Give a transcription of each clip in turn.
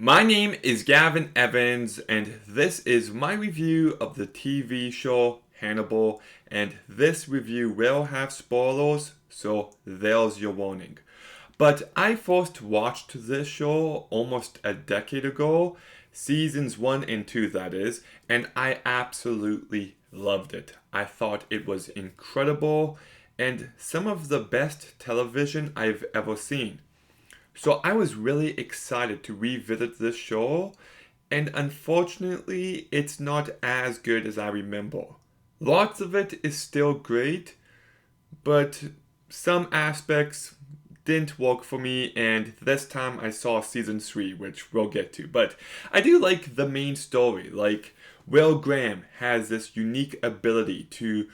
My name is Gavin Evans, and this is my review of the TV show Hannibal. And this review will have spoilers, so there's your warning. But I first watched this show almost a decade ago, seasons 1 and 2, that is, and I absolutely loved it. I thought it was incredible and some of the best television I've ever seen. So I was really excited to revisit this show, and unfortunately, it's not as good as I remember. Lots of it is still great, but some aspects didn't work for me, and this time I saw season 3, which we'll get to. But I do like the main story. Like, Will Graham has this unique ability to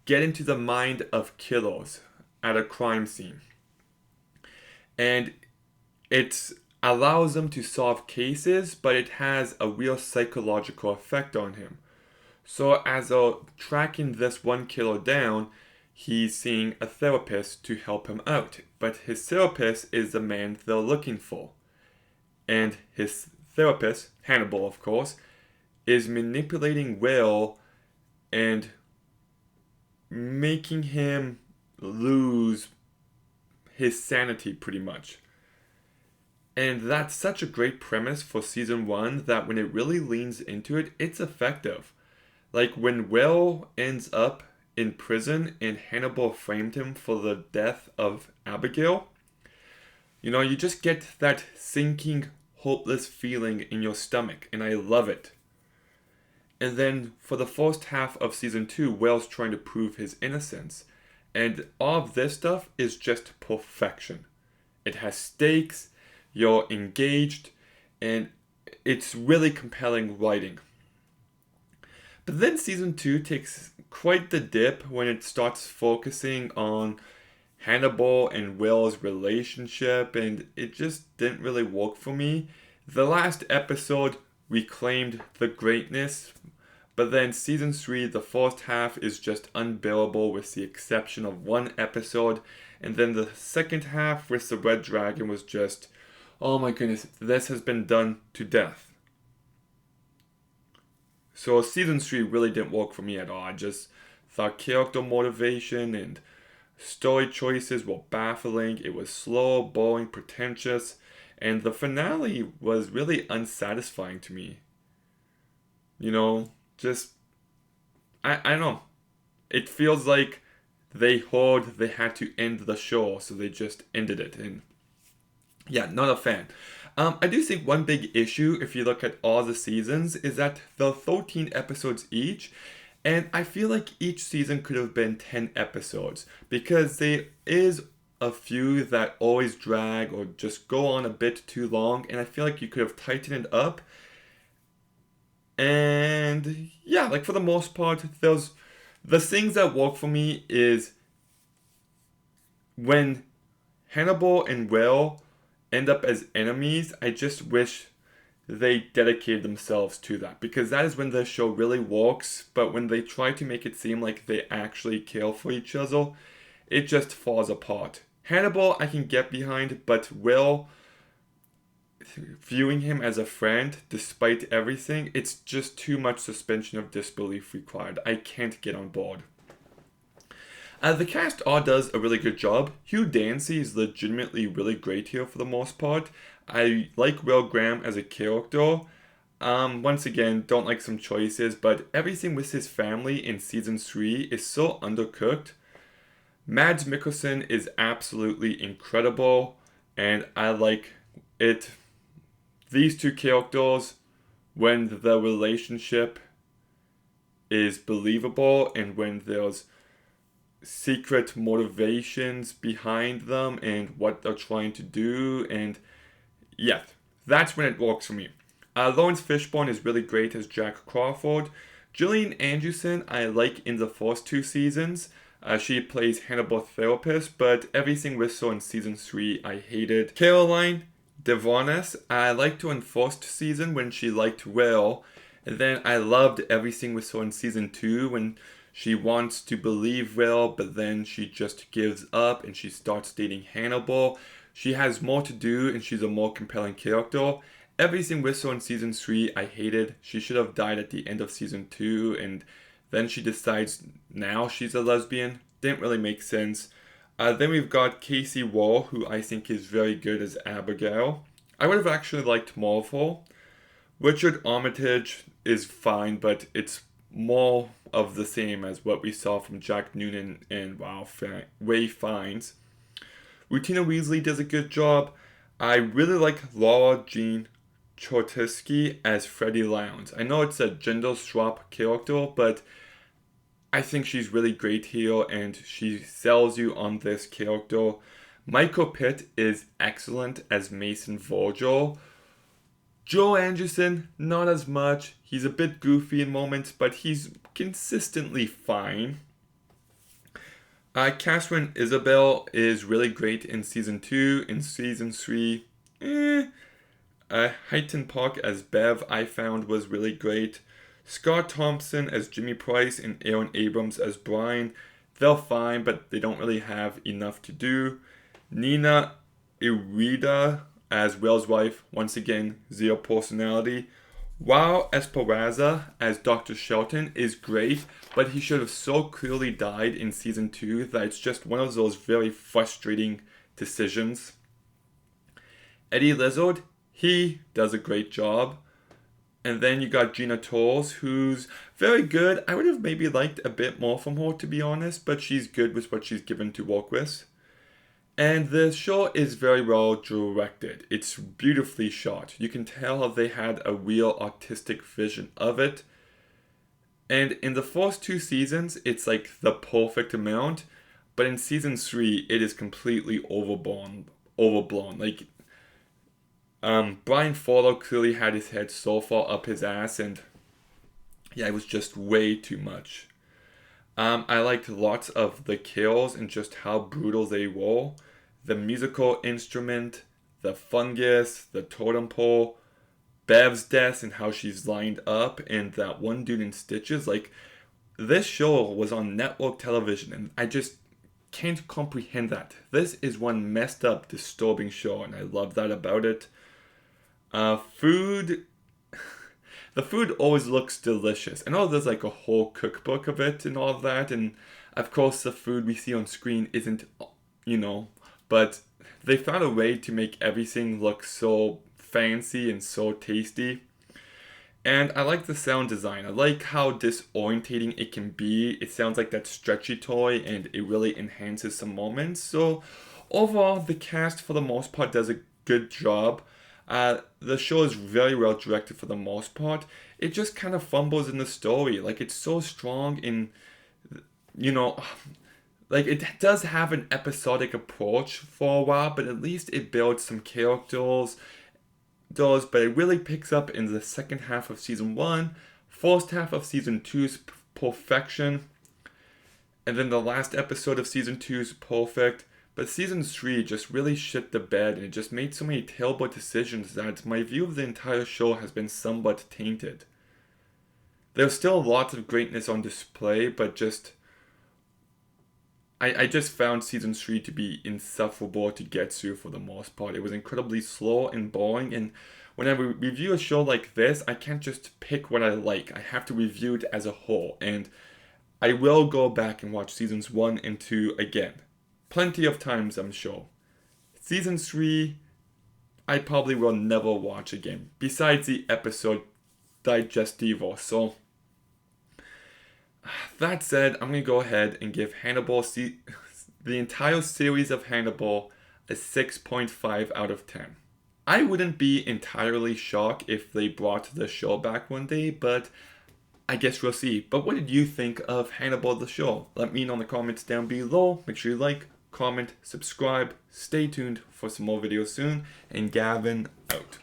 get into the mind of killers at a crime scene. And it allows him to solve cases, but it has a real psychological effect on him. So, as a tracking this one killer down, he's seeing a therapist to help him out. But his therapist is the man they're looking for. And his therapist, Hannibal, of course, is manipulating Will and making him lose his sanity pretty much. And that's such a great premise for season 1 that when it really leans into it, it's effective. Like when Will ends up in prison and Hannibal framed him for the death of Abigail, you just get that sinking, hopeless feeling in your stomach, and I love it. And then for the first half of season 2, Will's trying to prove his innocence. And all of this stuff is just perfection. It has stakes, you're engaged, and it's really compelling writing. But then season 2 takes quite the dip when it starts focusing on Hannibal and Will's relationship, and it just didn't really work for me. The last episode reclaimed the greatness, but then season 3, the first half is just unbearable with the exception of one episode, and then the second half with the Red Dragon was just, oh my goodness, this has been done to death. So season 3 really didn't work for me at all. I just thought character motivation and story choices were baffling. It was slow, boring, pretentious, and the finale was really unsatisfying to me. Just, I don't know. It feels like they heard they had to end the show, so they just ended it. And yeah, not a fan. I do think one big issue, if you look at all the seasons, is that they're 13 episodes each, and I feel like each season could have been 10 episodes, because there is a few that always drag or just go on a bit too long, and I feel like you could have tightened it up. And yeah, like for the most part, the things that work for me is when Hannibal and Will end up as enemies, I just wish they dedicated themselves to that, because that is when the show really works. But when they try to make it seem like they actually care for each other, it just falls apart. Hannibal I can get behind, but Will, viewing him as a friend despite everything, it's just too much suspension of disbelief required. I can't get on board. The cast all does a really good job. Hugh Dancy is legitimately really great here for the most part. I like Will Graham as a character. Once again, don't like some choices, but everything with his family in season 3 is so undercooked. Mads Mikkelsen is absolutely incredible, and I like it. These two characters, when the relationship is believable and when there's secret motivations behind them and what they're trying to do, and yeah, that's when it works for me. Lawrence Fishburne is really great as Jack Crawford. Gillian Anderson I like in the first 2 seasons. She plays Hannibal's therapist, but everything with her in season 3 I hated. Caroline Devonis I liked her in first season when she liked Will, and then I loved everything with her in season 2 when she wants to believe Will, but then she just gives up and she starts dating Hannibal. She has more to do and she's a more compelling character. everything we saw in season 3, I hated. She should have died at the end of season 2, and then she decides now she's a lesbian. Didn't really make sense. Then we've got Casey Wall, who I think is very good as Abigail. I would have actually liked more of her. Richard Armitage is fine, but it's more of the same as what we saw from Jack Noonan and Ray Fiennes. Rutina Weasley does a good job. I really like Laura Jean Chortisky as Freddie Lounds. I know it's a gender swap character, but I think she's really great here and she sells you on this character. Michael Pitt is excellent as Mason Virgil. Joe Anderson, not as much. He's a bit goofy in moments, but he's consistently fine. Catherine Isabel is really great in season 2. In season 3, Highton Park as Bev I found was really great. Scott Thompson as Jimmy Price and Aaron Abrams as Brian. They're fine, but they don't really have enough to do. Nina Irida as Will's wife, once again, zero personality. Wow Esperanza as Dr. Shelton is great, but he should have so clearly died in season 2 that it's just one of those very frustrating decisions. Eddie Lizard, he does a great job. And then you got Gina Torres, who's very good. I would have maybe liked a bit more from her, to be honest, but she's good with what she's given to work with. And the show is very well directed. It's beautifully shot. You can tell they had a real artistic vision of it. And in the first 2 seasons, it's like the perfect amount. But in season 3, it is completely overblown. Like, Brian Fowler clearly had his head so far up his ass, and yeah, it was just way too much. I liked lots of the kills and just how brutal they were. The musical instrument, the fungus, the totem pole, Bev's death and how she's lined up, and that one dude in stitches. Like, this show was on network television, and I just can't comprehend that. This is one messed up, disturbing show, and I love that about it. Food. The food always looks delicious. I know there's like a whole cookbook of it and all of that, and of course the food we see on screen isn't, but they found a way to make everything look so fancy and so tasty. And I like the sound design. I like how disorientating it can be. It sounds like that stretchy toy, and it really enhances some moments. So overall, the cast for the most part does a good job. The show is very well directed for the most part. It just kind of fumbles in the story. Like, it's so strong in, like, it does have an episodic approach for a while, but at least it builds some characters, but it really picks up in the second half of season 1, first half of season 2's perfection, and then the last episode of season 2's perfect. But season 3 just really shit the bed, and it just made so many terrible decisions that my view of the entire show has been somewhat tainted. There's still lots of greatness on display, but I just found season 3 to be insufferable to get through for the most part. It was incredibly slow and boring, and when I review a show like this, I can't just pick what I like. I have to review it as a whole, and I will go back and watch seasons 1 and 2 again. Plenty of times, I'm sure. Season 3, I probably will never watch again, besides the episode Digestivo. So, that said, I'm going to go ahead and give Hannibal, the entire series of Hannibal, a 6.5 out of 10. I wouldn't be entirely shocked if they brought the show back one day, but I guess we'll see. But what did you think of Hannibal the show? Let me know in the comments down below. Make sure you like, comment, subscribe. Stay tuned for some more videos soon. And Gavin out.